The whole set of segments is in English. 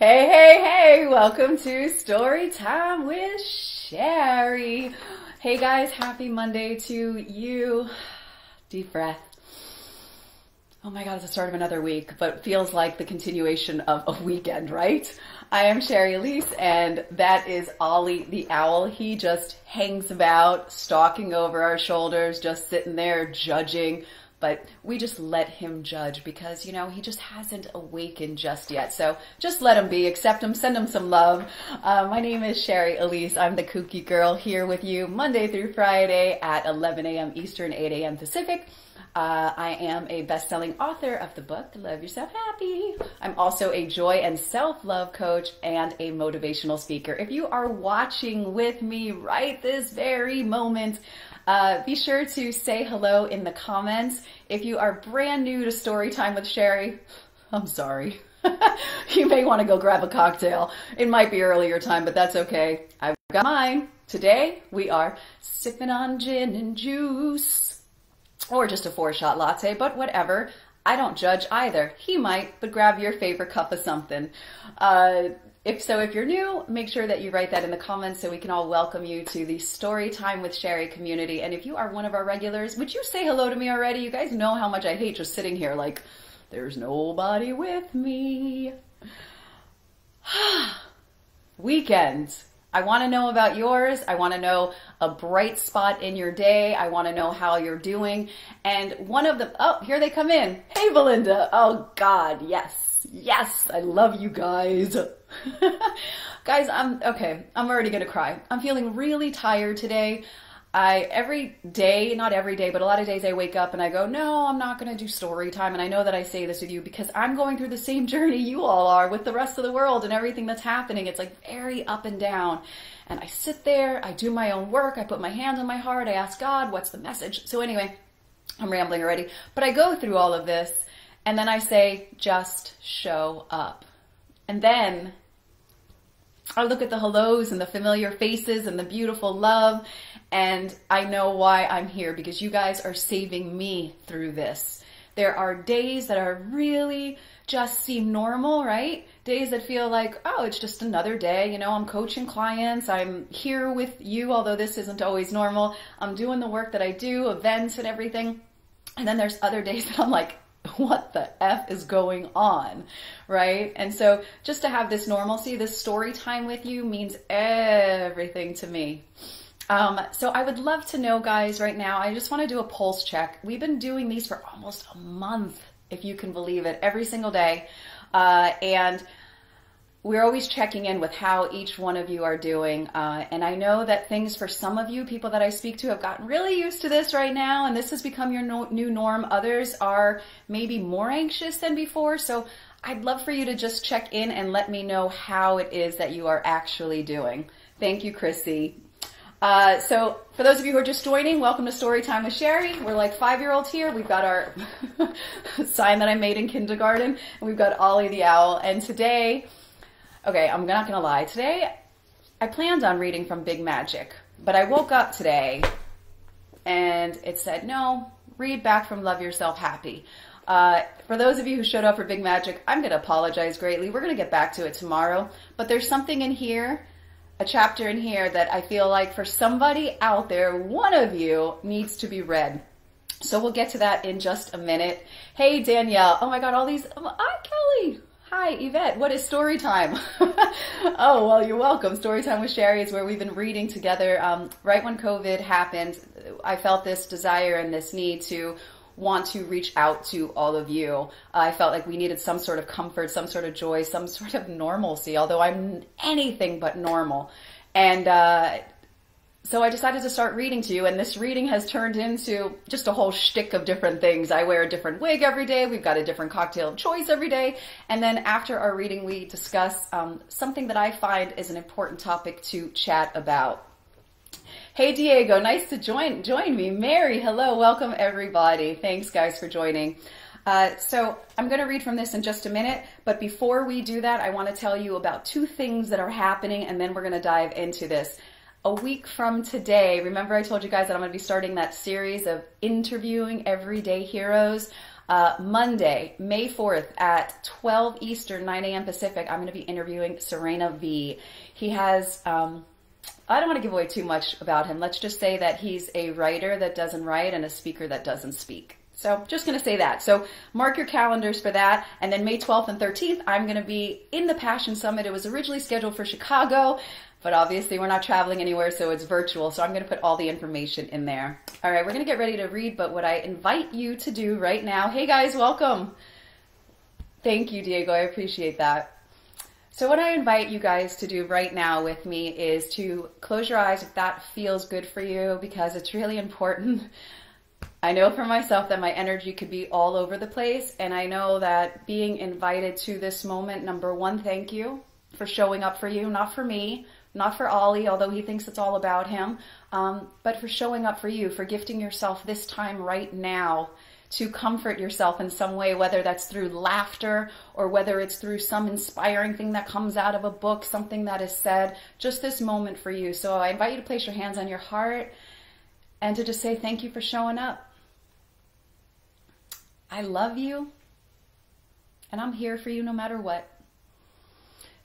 Hey, hey, hey, welcome to Story Time with Shari. Hey guys, happy Monday to you. Deep breath. Oh my God, it's the start of another week, but feels like the continuation of a weekend, right? I am Shari Alyse, and that is Ollie the owl. He just hangs about, stalking over our shoulders, just sitting there judging. But we just let him judge because, you know, he just hasn't awakened just yet. So just let him be, accept him, send him some love. My name is Shari Alyse. I'm the kooky girl here with you Monday through Friday at 11 a.m. Eastern, 8 a.m. Pacific. I am a best-selling author of the book, Love Yourself Happy. I'm also a joy and self-love coach and a motivational speaker. If you are watching with me right this very moment, be sure to say hello in the comments. If you are brand new to Storytime with Shari, I'm sorry. You may want to go grab a cocktail. It might be earlier time, but that's okay. I've got mine. Today, we are sipping on gin and juice. Or just a 4-shot latte, but whatever. I don't judge either. He might, but grab your favorite cup of something. If you're new, make sure that you write that in the comments so we can all welcome you to the Storytime with Shari community. And if you are one of our regulars, would you say hello to me already? You guys know how much I hate just sitting here like, there's nobody with me. Weekend. I want to know about yours. I want to know a bright spot in your day. I want to know how you're doing. And one of them, oh, here they come in. Hey, Belinda. Oh, God, yes. Yes, I love you guys. Guys, I'm already going to cry. I'm feeling really tired today. Every day, not every day, but a lot of days I wake up and I go, no, I'm not going to do story time. And I know that I say this with you because I'm going through the same journey you all are with the rest of the world and everything that's happening. It's like very up and down. And I sit there, I do my own work. I put my hands on my heart. I ask God, what's the message? So anyway, I'm rambling already, but I go through all of this and then I say, just show up. And then I look at the hellos and the familiar faces and the beautiful love, and I know why I'm here, because you guys are saving me through this. There are days that are really just seem normal, right? Days that feel like, oh, it's just another day. You know, I'm coaching clients. I'm here with you, although this isn't always normal. I'm doing the work that I do, events and everything. And then there's other days that I'm like, what the F is going on, right? And so just to have this normalcy, this story time with you means everything to me. So I would love to know, guys, right now, I just want to do a pulse check. We've been doing these for almost a month, if you can believe it, every single day. And we're always checking in with how each one of you are doing. And I know that things for some of you, people that I speak to, have gotten really used to this right now, and this has become your new norm. Others are maybe more anxious than before. So I'd love for you to just check in and let me know how it is that you are actually doing. Thank you, Chrissy. So for those of you who are just joining, welcome to Storytime with Shari. We're like 5-year-olds here. We've got our sign that I made in kindergarten, and we've got Ollie the owl. And today, okay, I'm not going to lie. Today, I planned on reading from Big Magic, but I woke up today and it said, no, read back from Love Yourself Happy. For those of you who showed up for Big Magic, I'm going to apologize greatly. We're going to get back to it tomorrow, but there's something in here, a chapter in here that I feel like for somebody out there, one of you needs to be read. So we'll get to that in just a minute. Hey, Danielle. Oh my God, all these. Hi, Kelly. Hi, Yvette. What is story time? Oh, well, you're welcome. Storytime with Shari is where we've been reading together. Right when COVID happened, I felt this desire and this need to want to reach out to all of you. I felt like we needed some sort of comfort, some sort of joy, some sort of normalcy, although I'm anything but normal. And so I decided to start reading to you, and this reading has turned into just a whole shtick of different things. I wear a different wig every day. We've got a different cocktail of choice every day. And then after our reading, we discuss something that I find is an important topic to chat about. Hey, Diego, nice to join me. Mary, hello, welcome everybody. Thanks, guys, for joining. So I'm going to read from this in just a minute, but before we do that, I want to tell you about 2 things that are happening, and then we're going to dive into this. A week from today, remember I told you guys that I'm going to be starting that series of interviewing everyday heroes. Monday, May 4th at 12 Eastern, 9 a.m. Pacific, I'm going to be interviewing Serena V. He has, I don't want to give away too much about him. Let's just say that he's a writer that doesn't write and a speaker that doesn't speak. So just going to say that. So mark your calendars for that. And then May 12th and 13th, I'm going to be in the Passion Summit. It was originally scheduled for Chicago, but obviously we're not traveling anywhere, so it's virtual. So I'm going to put all the information in there. All right, we're going to get ready to read, but what I invite you to do right now, hey guys, welcome. Thank you, Diego. I appreciate that. So what I invite you guys to do right now with me is to close your eyes if that feels good for you, because it's really important. I know for myself that my energy could be all over the place, and I know that being invited to this moment, number one, thank you for showing up for you, not for me, not for Ollie, although he thinks it's all about him, but for showing up for you, for gifting yourself this time right now to comfort yourself in some way, whether that's through laughter or whether it's through some inspiring thing that comes out of a book, something that is said, just this moment for you. So I invite you to place your hands on your heart and to just say thank you for showing up. I love you, and I'm here for you no matter what.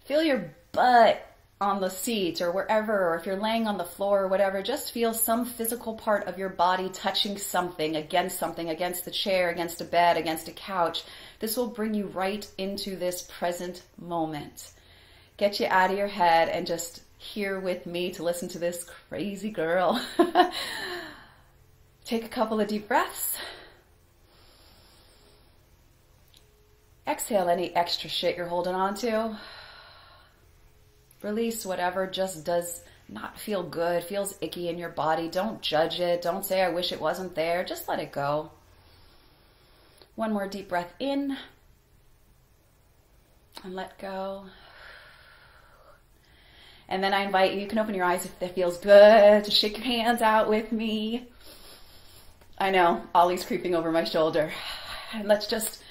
Feel your butt on the seat or wherever, or if you're laying on the floor or whatever, just feel some physical part of your body touching something, against the chair, against a bed, against a couch. This will bring you right into this present moment. Get you out of your head and just here with me to listen to this crazy girl. Take a couple of deep breaths. Exhale any extra shit you're holding on to. Release whatever just does not feel good, feels icky in your body. Don't judge it. Don't say, I wish it wasn't there. Just let it go. One more deep breath in and let go. And then I invite you, you can open your eyes if it feels good, to shake your hands out with me. I know, Ollie's creeping over my shoulder. And let's just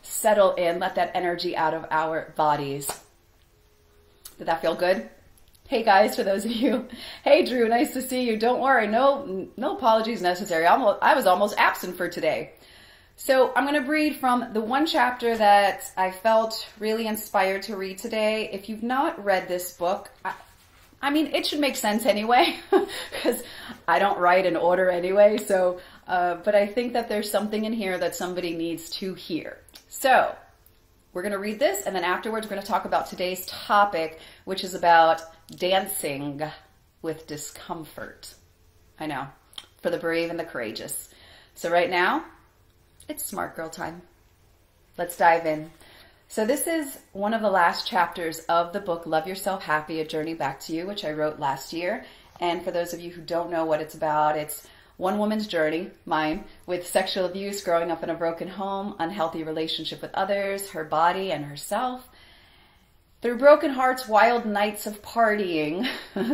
settle in, let that energy out of our bodies. Did that feel good? Hey guys, for those of you, hey Drew, nice to see you. Don't worry, no apologies necessary. I was almost absent for today. So I'm going to read from the one chapter that I felt really inspired to read today. If you've not read this book, I mean, it should make sense anyway, because I don't write in order anyway. So, but I think that there's something in here that somebody needs to hear. So we're going to read this, and then afterwards we're going to talk about today's topic, which is about dancing with discomfort. I know, for the brave and the courageous. So right now, it's smart girl time. Let's dive in. So this is one of the last chapters of the book, Love Yourself Happy, A Journey Back to You, which I wrote last year. And for those of you who don't know what it's about, it's one woman's journey, mine, with sexual abuse, growing up in a broken home, unhealthy relationship with others, her body and herself. Through broken hearts, wild nights of partying,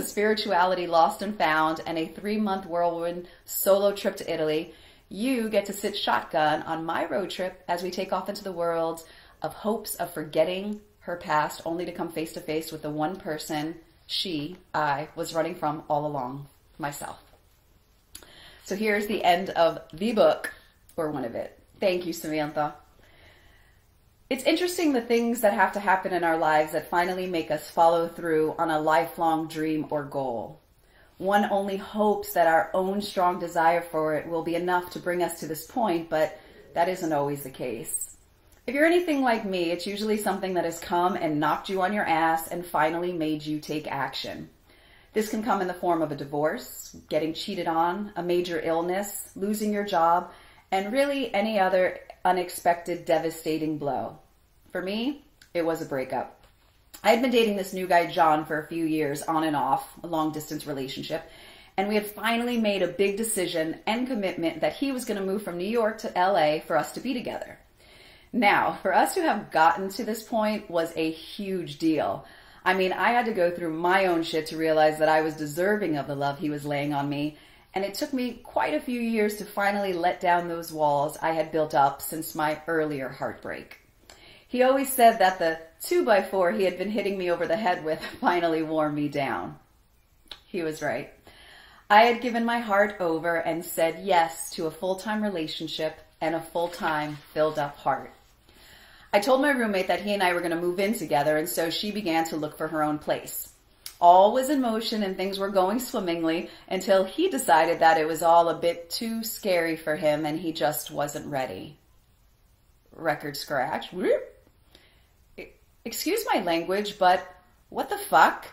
spirituality lost and found, and a 3-month whirlwind solo trip to Italy, you get to sit shotgun on my road trip as we take off into the world of hopes of forgetting her past, only to come face to face with the one person I was running from all along, myself. So here's the end of the book, or one of it. Thank you, Samantha. It's interesting the things that have to happen in our lives that finally make us follow through on a lifelong dream or goal. One only hopes that our own strong desire for it will be enough to bring us to this point, but that isn't always the case. If you're anything like me, it's usually something that has come and knocked you on your ass and finally made you take action. This can come in the form of a divorce, getting cheated on, a major illness, losing your job, and really any other unexpected, devastating blow. For me, it was a breakup. I had been dating this new guy, John, for a few years, on and off, a long-distance relationship, and we had finally made a big decision and commitment that he was going to move from New York to LA for us to be together. Now, for us to have gotten to this point was a huge deal. I mean, I had to go through my own shit to realize that I was deserving of the love he was laying on me, and it took me quite a few years to finally let down those walls I had built up since my earlier heartbreak. He always said that the 2x4 he had been hitting me over the head with finally wore me down. He was right. I had given my heart over and said yes to a full-time relationship, and a full-time, filled-up heart. I told my roommate that he and I were going to move in together, and so she began to look for her own place. All was in motion and things were going swimmingly until he decided that it was all a bit too scary for him and he just wasn't ready. Record scratch. Excuse my language, but what the fuck?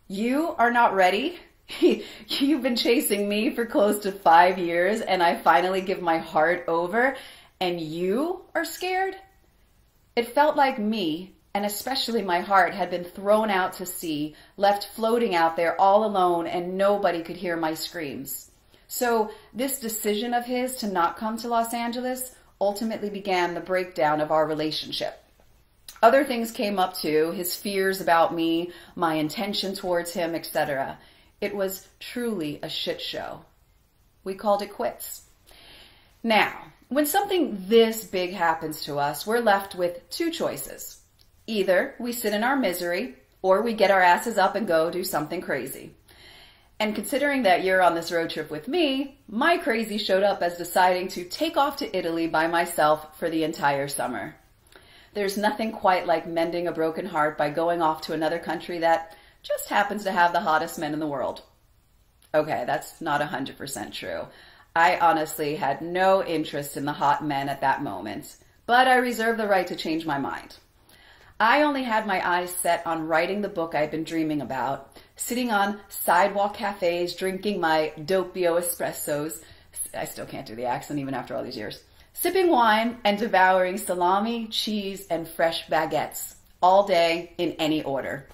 You are not ready? You've been chasing me for close to 5 years and I finally give my heart over and you are scared? It felt like me, and especially my heart, had been thrown out to sea, left floating out there all alone, and nobody could hear my screams. So this decision of his to not come to Los Angeles ultimately began the breakdown of our relationship. Other things came up too, his fears about me, my intention towards him, etc. It was truly a shit show. We called it quits. Now, when something this big happens to us, we're left with two choices. Either we sit in our misery, or we get our asses up and go do something crazy. And considering that you're on this road trip with me, my crazy showed up as deciding to take off to Italy by myself for the entire summer. There's nothing quite like mending a broken heart by going off to another country that just happens to have the hottest men in the world. Okay, that's not 100% true. I honestly had no interest in the hot men at that moment, but I reserve the right to change my mind. I only had my eyes set on writing the book I'd been dreaming about, sitting on sidewalk cafes, drinking my doppio espressos. I still can't do the accent even after all these years. Sipping wine and devouring salami, cheese, and fresh baguettes all day in any order.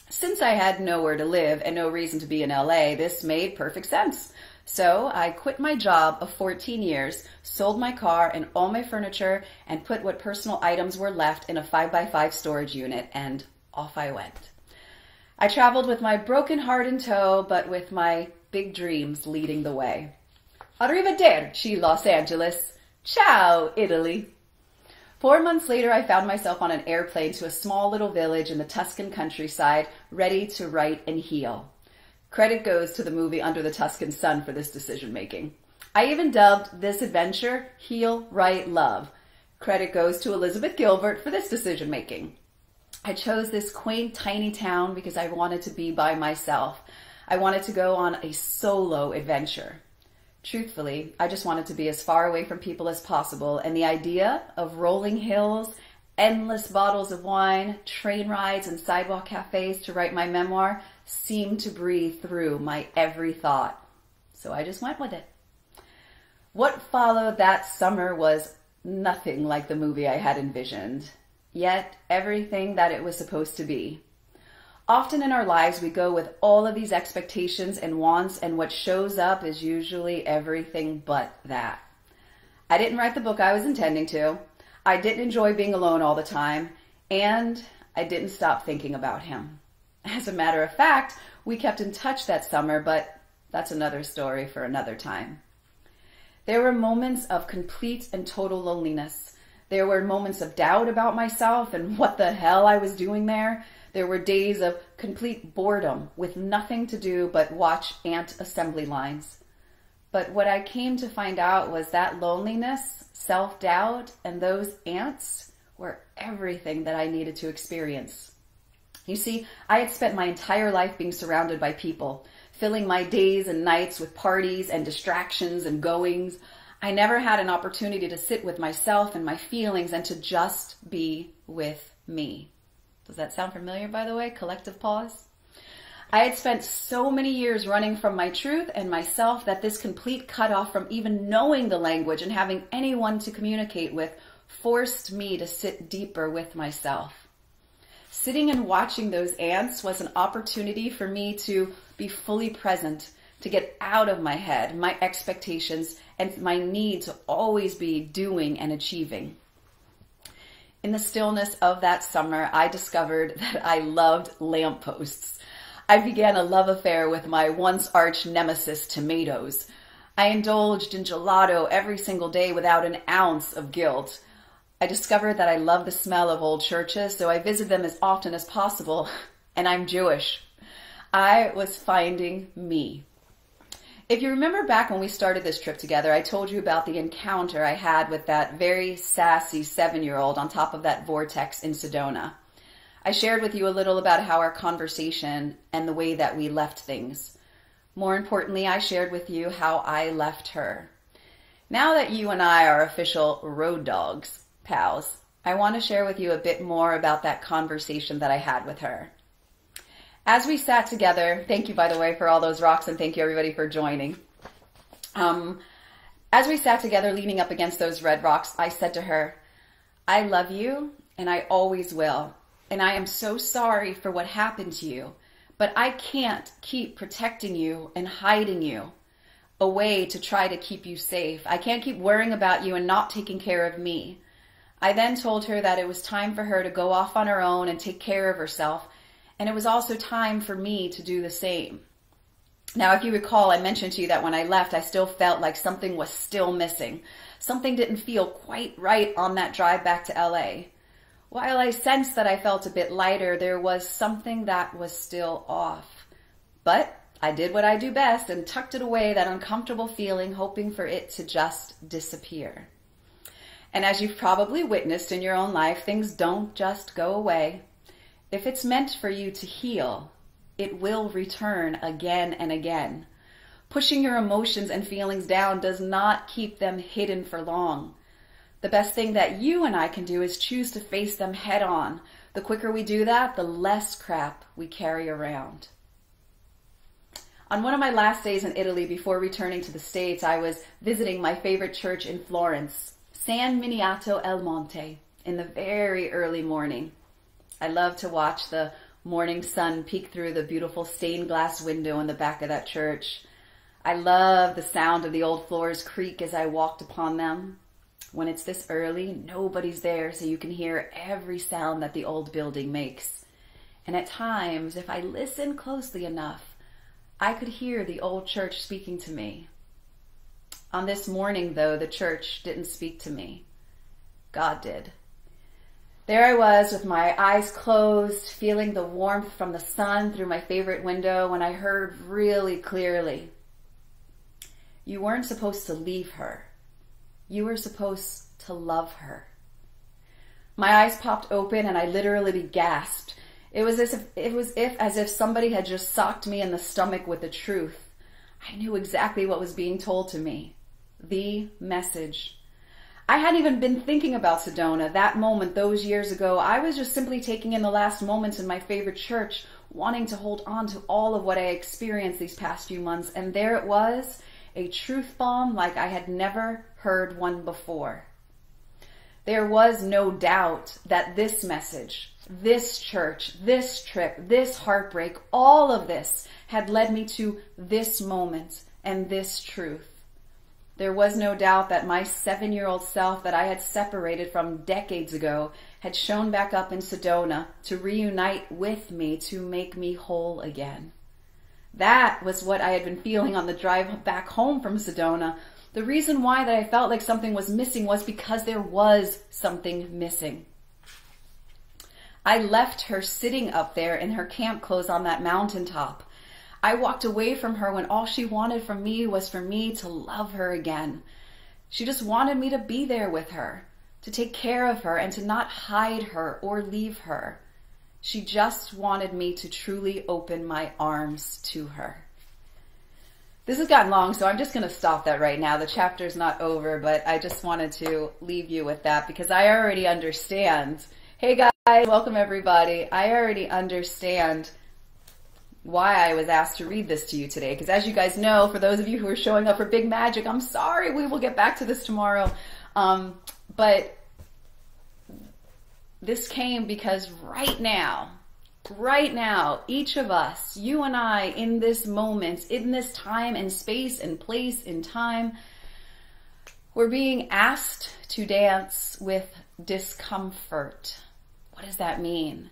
Since I had nowhere to live and no reason to be in LA, this made perfect sense. So I quit my job of 14 years, sold my car and all my furniture, and put what personal items were left in a 5x5 storage unit, and off I went. I traveled with my broken heart in tow, but with my big dreams leading the way. Arrivederci, Los Angeles. Ciao, Italy. 4 months later, I found myself on an airplane to a small little village in the Tuscan countryside, ready to write and heal. Credit goes to the movie Under the Tuscan Sun for this decision-making. I even dubbed this adventure Heal, Write, Love. Credit goes to Elizabeth Gilbert for this decision-making. I chose this quaint, tiny town because I wanted to be by myself. I wanted to go on a solo adventure. Truthfully, I just wanted to be as far away from people as possible, and the idea of rolling hills, endless bottles of wine, train rides, and sidewalk cafes to write my memoir seemed to breathe through my every thought. So I just went with it. What followed that summer was nothing like the movie I had envisioned, yet everything that it was supposed to be. Often in our lives, we go with all of these expectations and wants, and what shows up is usually everything but that. I didn't write the book I was intending to. I didn't enjoy being alone all the time, and I didn't stop thinking about him. As a matter of fact, we kept in touch that summer, but that's another story for another time. There were moments of complete and total loneliness. There were moments of doubt about myself and what the hell I was doing there. There were days of complete boredom with nothing to do but watch ant assembly lines. But what I came to find out was that loneliness, self-doubt, and those ants were everything that I needed to experience. You see, I had spent my entire life being surrounded by people, filling my days and nights with parties and distractions and goings. I never had an opportunity to sit with myself and my feelings and to just be with me. Does that sound familiar, by the way? Collective pause. I had spent so many years running from my truth and myself that this complete cutoff from even knowing the language and having anyone to communicate with forced me to sit deeper with myself. Sitting and watching those ants was an opportunity for me to be fully present, to get out of my head, my expectations, and my need to always be doing and achieving. In the stillness of that summer, I discovered that I loved lampposts. I began a love affair with my once arch nemesis, tomatoes. I indulged in gelato every single day without an ounce of guilt. I discovered that I love the smell of old churches, so I visit them as often as possible, and I'm Jewish. I was finding me. If you remember back when we started this trip together, I told you about the encounter I had with that very sassy 7-year-old on top of that vortex in Sedona. I shared with you a little about how our conversation and the way that we left things. More importantly, I shared with you how I left her. Now that you and I are official road dogs, pals, I want to share with you a bit more about that conversation that I had with her. As we sat together, thank you, by the way, for all those rocks, and thank you, everybody, for joining. As we sat together leaning up against those red rocks, I said to her, I love you, and I always will. And I am so sorry for what happened to you, but I can't keep protecting you and hiding you away to try to keep you safe. I can't keep worrying about you and not taking care of me. I then told her that it was time for her to go off on her own and take care of herself, and it was also time for me to do the same. Now, if you recall, I mentioned to you that when I left, I still felt like something was still missing. Something didn't feel quite right on that drive back to LA. While I sensed that I felt a bit lighter, there was something that was still off. But I did what I do best and tucked it away, that uncomfortable feeling, hoping for it to just disappear. And as you've probably witnessed in your own life, things don't just go away. If it's meant for you to heal, it will return again and again. Pushing your emotions and feelings down does not keep them hidden for long. The best thing that you and I can do is choose to face them head on. The quicker we do that, the less crap we carry around. On one of my last days in Italy before returning to the States, I was visiting my favorite church in Florence, San Miniato el Monte, in the very early morning. I love to watch the morning sun peek through the beautiful stained glass window in the back of that church. I love the sound of the old floors creak as I walked upon them. When it's this early, nobody's there, so you can hear every sound that the old building makes. And at times, if I listened closely enough, I could hear the old church speaking to me. On this morning, though, the church didn't speak to me. God did. There I was with my eyes closed, feeling the warmth from the sun through my favorite window, when I heard really clearly, you weren't supposed to leave her. You were supposed to love her. My eyes popped open and I literally gasped. It was as if somebody had just socked me in the stomach with the truth. I knew exactly what was being told to me. The message. I hadn't even been thinking about Sedona. That moment, those years ago, I was just simply taking in the last moments in my favorite church, wanting to hold on to all of what I experienced these past few months. And there it was, a truth bomb like I had never heard one before. There was no doubt that this message, this church, this trip, this heartbreak, all of this had led me to this moment and this truth. There was no doubt that my 7-year-old self that I had separated from decades ago had shown back up in Sedona to reunite with me, to make me whole again. That was what I had been feeling on the drive back home from Sedona. The reason why that I felt like something was missing was because there was something missing. I left her sitting up there in her camp clothes on that mountaintop. I walked away from her when all she wanted from me was for me to love her again. She just wanted me to be there with her, to take care of her and to not hide her or leave her. She just wanted me to truly open my arms to her. This has gotten long, so I'm just going to stop that right now. The chapter's not over, but I just wanted to leave you with that because I already understand. Hey guys, welcome everybody. I already understand why I was asked to read this to you today. Because as you guys know, for those of you who are showing up for Big Magic, I'm sorry, we will get back to this tomorrow. But this came because right now, each of us, you and I, in this moment, in this time and space and place in time, we're being asked to dance with discomfort. What does that mean?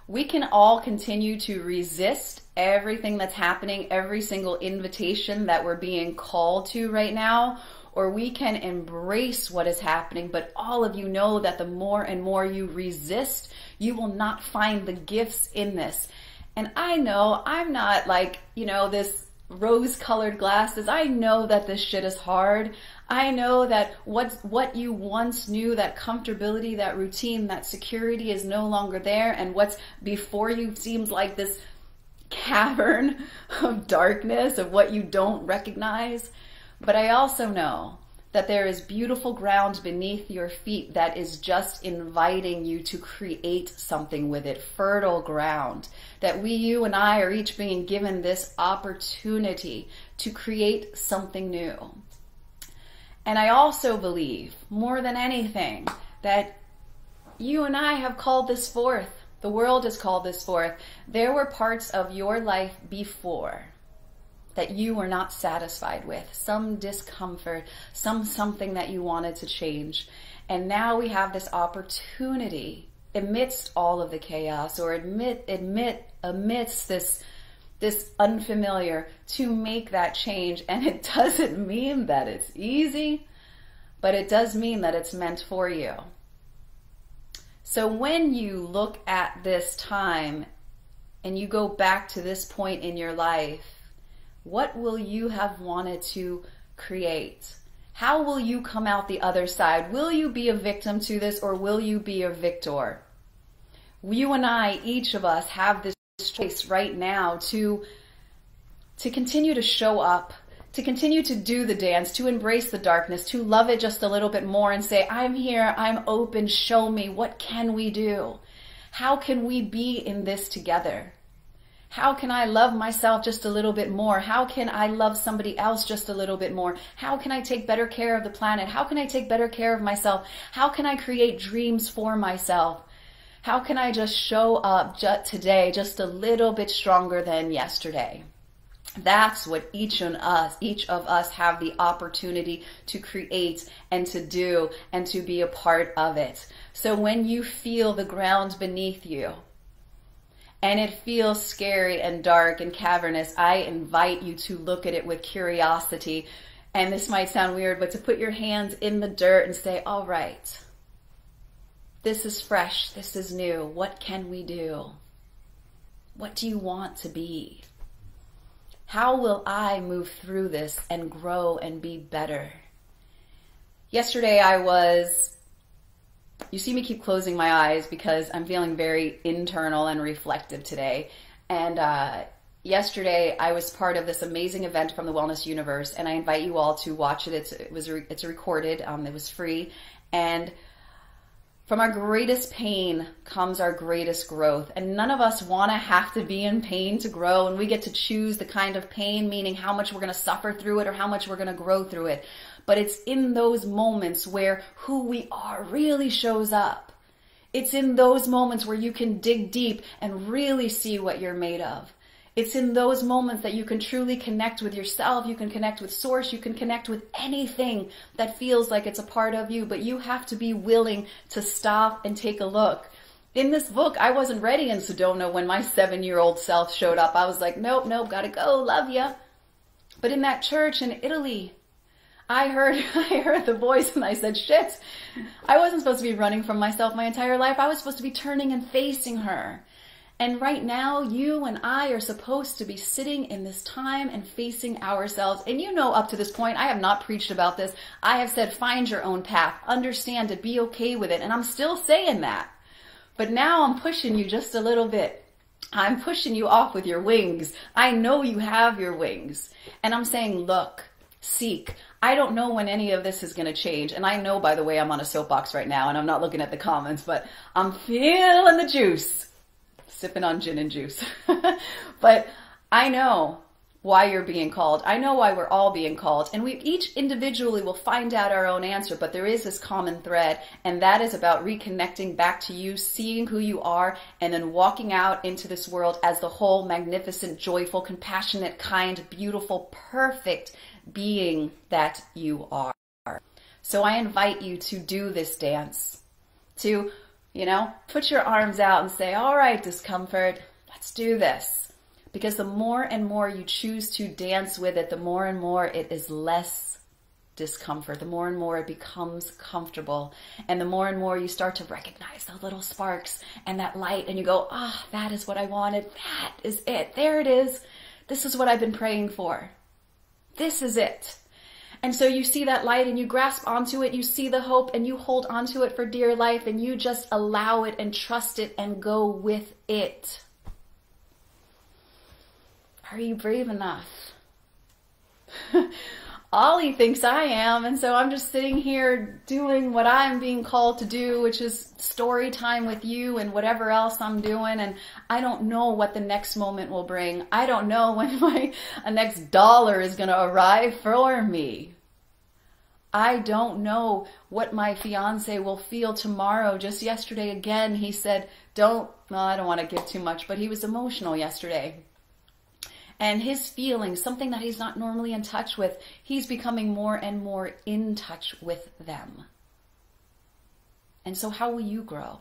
We can all continue to resist everything that's happening, every single invitation that we're being called to right now, or we can embrace what is happening. But all of you know that the more and more you resist, you will not find the gifts in this. And I know I'm not like, this rose-colored glasses. I know that this shit is hard. I know that what you once knew, that comfortability, that routine, that security is no longer there, and what's before you seems like this cavern of darkness of what you don't recognize. But I also know that there is beautiful ground beneath your feet that is just inviting you to create something with it, fertile ground, that you and I are each being given this opportunity to create something new. And I also believe, more than anything, that you and I have called this forth. The world has called this forth. There were parts of your life before that you were not satisfied with, some discomfort, something that you wanted to change. And now we have this opportunity amidst all of the chaos, or amidst this unfamiliar, to make that change. And it doesn't mean that it's easy, but it does mean that it's meant for you. So when you look at this time and you go back to this point in your life, what will you have wanted to create? How will you come out the other side? Will you be a victim to this, or will you be a victor? You and I, each of us, have this choice right now to continue to show up, to continue to do the dance, to embrace the darkness, to love it just a little bit more and say, I'm here, I'm open, show me, what can we do? How can we be in this together? How can I love myself just a little bit more? How can I love somebody else just a little bit more? How can I take better care of the planet? How can I take better care of myself? How can I create dreams for myself? How can I just show up today just a little bit stronger than yesterday? That's what each of us have the opportunity to create and to do and to be a part of it. So when you feel the ground beneath you, and it feels scary and dark and cavernous, I invite you to look at it with curiosity. And this might sound weird, but to put your hands in the dirt and say, all right, this is fresh, this is new. What can we do? What do you want to be? How will I move through this and grow and be better? Yesterday you see me keep closing my eyes because I'm feeling very internal and reflective today. And yesterday I was part of this amazing event from the Wellness Universe, and I invite you all to watch it. It's recorded. It was free. And from our greatest pain comes our greatest growth. And none of us want to have to be in pain to grow. And we get to choose the kind of pain, meaning how much we're going to suffer through it or how much we're going to grow through it. But it's in those moments where who we are really shows up. It's in those moments where you can dig deep and really see what you're made of. It's in those moments that you can truly connect with yourself. You can connect with source. You can connect with anything that feels like it's a part of you. But you have to be willing to stop and take a look. In this book, I wasn't ready in Sedona when my 7-year-old self showed up. I was like, nope, gotta go, love ya. But in that church in Italy, I heard the voice and I said, shit, I wasn't supposed to be running from myself my entire life. I was supposed to be turning and facing her. And right now, you and I are supposed to be sitting in this time and facing ourselves. And you know, up to this point, I have not preached about this. I have said, find your own path, understand it, be okay with it. And I'm still saying that. But now I'm pushing you just a little bit. I'm pushing you off with your wings. I know you have your wings. And I'm saying, look, seek. I don't know when any of this is going to change. And I know, by the way, I'm on a soapbox right now and I'm not looking at the comments, but I'm feeling the juice. Sipping on gin and juice. But I know why you're being called. I know why we're all being called. And we each individually will find out our own answer, but there is this common thread, and that is about reconnecting back to you, seeing who you are, and then walking out into this world as the whole magnificent, joyful, compassionate, kind, beautiful, perfect being that you are. So I invite you to do this dance, to put your arms out and say, all right, discomfort, let's do this. Because the more and more you choose to dance with it, the more and more it is less discomfort. The more and more it becomes comfortable. And the more and more you start to recognize those little sparks and that light. And you go, that is what I wanted. That is it. There it is. This is what I've been praying for. This is it. And so you see that light and you grasp onto it, you see the hope and you hold onto it for dear life and you just allow it and trust it and go with it. Are you brave enough? Ollie thinks I am, and so I'm just sitting here doing what I'm being called to do, which is story time with you and whatever else I'm doing, and I don't know what the next moment will bring. I don't know when my next dollar is going to arrive for me. I don't know what my fiance will feel tomorrow. Just yesterday again, he said, well, I don't want to give too much, but he was emotional yesterday. And his feelings, something that he's not normally in touch with, he's becoming more and more in touch with them. And so how will you grow?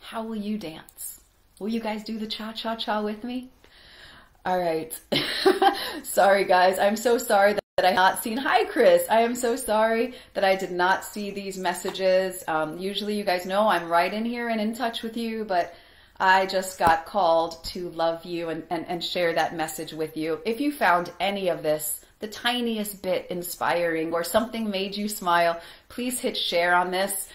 How will you dance? Will you guys do the cha-cha-cha with me? All right. Sorry, guys. I'm so sorry that I have not seen. Hi, Chris. I am so sorry that I did not see these messages. Usually you guys know I'm right in here and in touch with you, but I just got called to love you and share that message with you. If you found any of this, the tiniest bit inspiring or something made you smile, please hit share on this.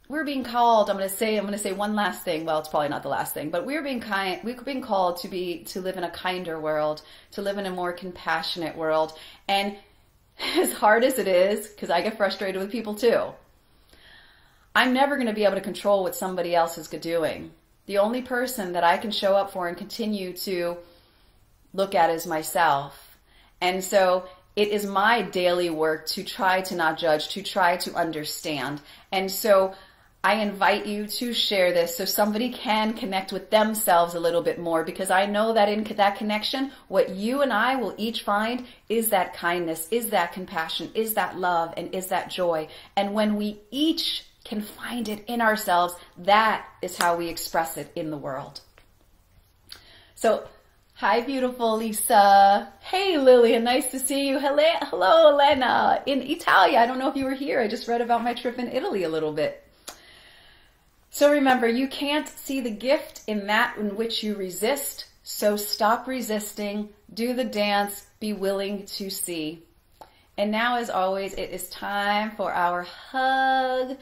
We're being called, I'm going to say one last thing. Well, it's probably not the last thing, but we're being called to live in a kinder world, to live in a more compassionate world. And as hard as it is, because I get frustrated with people too, I'm never going to be able to control what somebody else is doing. The only person that I can show up for and continue to look at is myself. And so it is my daily work to try to not judge, to try to understand. And so I invite you to share this so somebody can connect with themselves a little bit more, because I know that in that connection, what you and I will each find is that kindness, is that compassion, is that love, and is that joy. And when we each can find it in ourselves, that is how we express it in the world. So, hi, beautiful Lisa. Hey, Lillian, nice to see you. Hello, Elena, in Italia. I don't know if you were here. I just read about my trip in Italy a little bit. So remember, you can't see the gift in that in which you resist. So stop resisting, do the dance, be willing to see. And now, as always, it is time for our hug.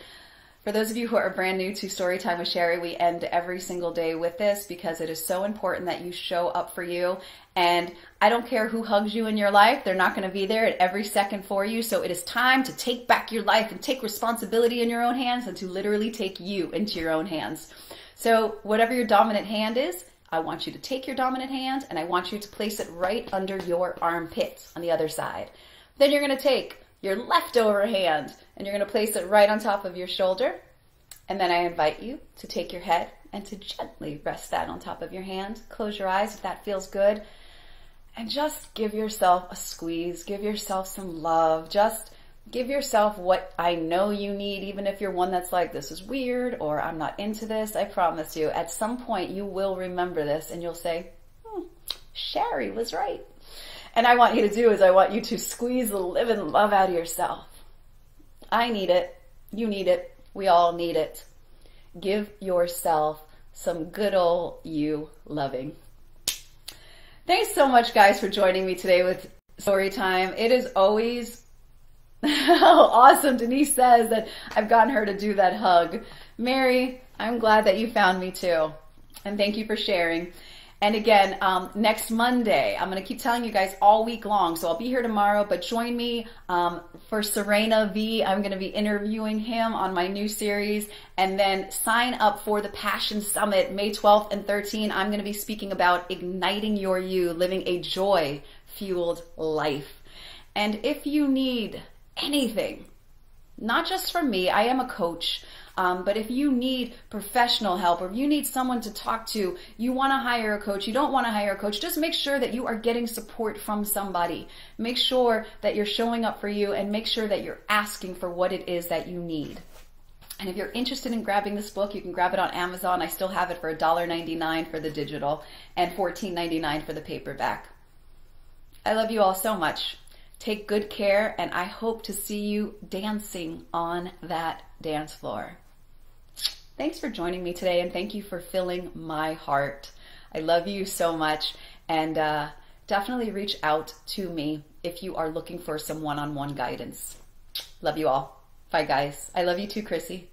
For those of you who are brand new to Storytime with Shari, we end every single day with this because it is so important that you show up for you. And I don't care who hugs you in your life. They're not going to be there at every second for you. So it is time to take back your life and take responsibility in your own hands and to literally take you into your own hands. So whatever your dominant hand is, I want you to take your dominant hand and I want you to place it right under your armpit on the other side. Then you're going to take your leftover hand and you're going to place it right on top of your shoulder. And then I invite you to take your head and to gently rest that on top of your hand. Close your eyes if that feels good. And just give yourself a squeeze. Give yourself some love. Just give yourself what I know you need, even if you're one that's like, this is weird or I'm not into this. I promise you, at some point you will remember this and you'll say, Shari was right. And I want you to do is I want you to squeeze the living love out of yourself. I need it. You need it. We all need it. Give yourself some good old you loving. Thanks so much, guys, for joining me today with Storytime. It is always awesome. Denise says that I've gotten her to do that hug. Mary, I'm glad that you found me too. And thank you for sharing. And again, next Monday, I'm going to keep telling you guys all week long. So I'll be here tomorrow, but join me for Serena V. I'm going to be interviewing him on my new series. And then sign up for the Passion Summit, May 12th and 13th. I'm going to be speaking about igniting your you, living a joy-fueled life. And if you need anything, not just from me, I am a coach. But if you need professional help or if you need someone to talk to, you want to hire a coach, you don't want to hire a coach, just make sure that you are getting support from somebody. Make sure that you're showing up for you and make sure that you're asking for what it is that you need. And if you're interested in grabbing this book, you can grab it on Amazon. I still have it for $1.99 for the digital and $14.99 for the paperback. I love you all so much. Take good care, and I hope to see you dancing on that dance floor. Thanks for joining me today, and thank you for filling my heart. I love you so much. And definitely reach out to me if you are looking for some one-on-one guidance. Love you all. Bye, guys. I love you too, Chrissy.